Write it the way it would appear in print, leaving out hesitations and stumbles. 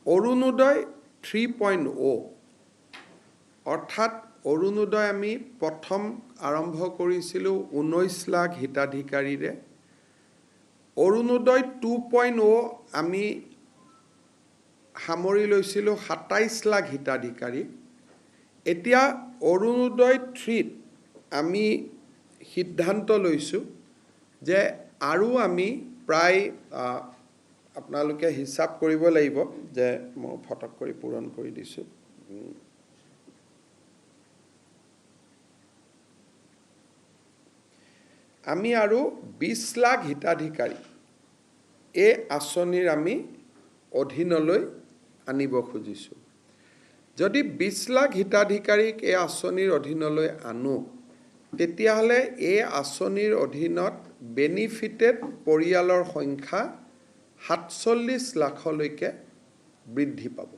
অৰুণোদয় 3.0 অৰ্থাৎ অৰুণোদয় আমি প্ৰথম আৰম্ভ কৰিছিলোঁ 19 লাখ হিতাধিকাৰীৰে। অৰুণোদয় 2.0 আমি সামৰি লৈছিলোঁ 27 লাখ হিতাধিকাৰী। এতিয়া অৰুণোদয় 3 আমি সিদ্ধান্ত লৈছোঁ যে আৰু আমি প্ৰায় আপোনালোকে হিচাপ কৰিব লাগিব যে মই ফটক কৰি পূৰণ কৰি দিছোঁ। আমি আৰু 20 লাখ হিতাধিকাৰী এই আঁচনিৰ আমি অধীনলৈ আনিব খুজিছোঁ। যদি 20 লাখ হিতাধিকাৰীক এই আঁচনিৰ অধীনলৈ আনো, তেতিয়াহ'লে এই আঁচনিৰ অধীনত বেনিফিটেড পৰিয়ালৰ সংখ্যা 47 লাখলৈকে বৃদ্ধি পাব।